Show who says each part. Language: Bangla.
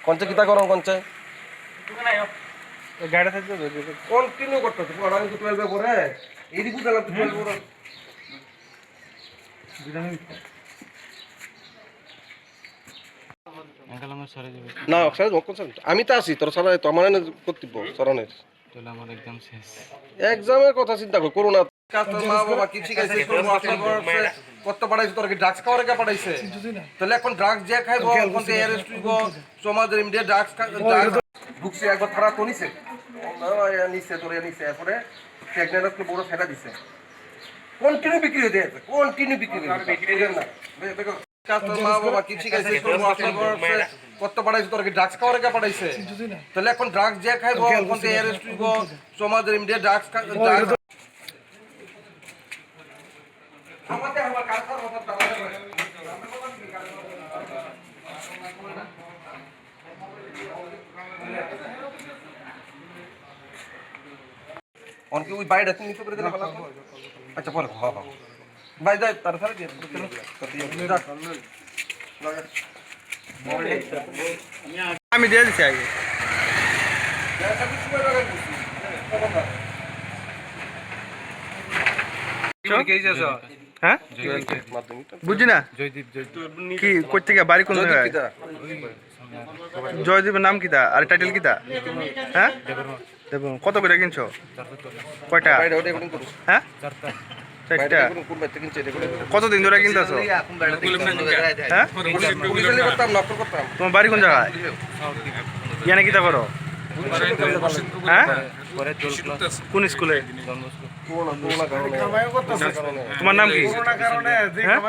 Speaker 1: কোনছে কিতা করো কোনছে
Speaker 2: গাড়ি থাকবে
Speaker 1: কন্টিনিউ করতেছে পড়া কিন্তু 12 এ পড়ে এই দিকে গেলাম 12 পড়ে
Speaker 2: আঙ্কেল আমার সরে যাবে
Speaker 1: না অক্সাইড কোন আমি তো আছি তোর সারা তো আমার না কর্তব্য সরণের
Speaker 2: তাহলে আমার একদম শেষ
Speaker 1: এক্সামের কথা চিন্তা কর করোনা কাস্টমার মা বাবা কি শিখাইছে তোর মাস্টার কত পড়াইছে তোর কি ড্রাগস খাওয়ার কে পড়াইছে তাহলে এখন ড্রাগস যে খাইবো এখন তো অ্যারেস্ট হইব সমাজের ইমিডিয়েট ড্রাগস ঢুকছে একবার থারা তো নিছে নিছে তোর নিছে এরপরে প্রেগন্যান্টকে বড় ফেলা দিছে কন্টিনিউ বিক্রি হতে আছে কন্টিনিউ বিক্রি না কাস্টমার মা বাবা কি শিখাইছে তোর মাস্টার কত পড়াইছে তোর কি ড্রাগস খাওয়ার কে পড়াইছে তাহলে এখন ড্রাগস যে খাইবো এখন তো অ্যারেস্ট হইব সমাজের ইমিডিয়েট ড্রাগস আমাদের আমার কালচার কথা অনকে ওই বাইরে তুমি নিতে করে দিলে ভালো আচ্ছা পরে হ্যাঁ হ্যাঁ ভাই যাই তার সাথে দিয়ে
Speaker 2: আমি দিয়ে দিছি আগে হ্যাঁ বুঝি না কি কই থেকে বাড়ি কোন জায়গায় জয়দীপের নাম কিতা আর টাইটেল কিতা হ্যাঁ দেবো কত করে কিনছো কয়টা হ্যাঁ চারটা কতদিন ধরে কিনতেছো হ্যাঁ তোমার বাড়ি কোন জায়গায় ইয়ানে কিতা করো হ্যাঁ কোন স্কুলে তোমার নাম কি হ্যাঁ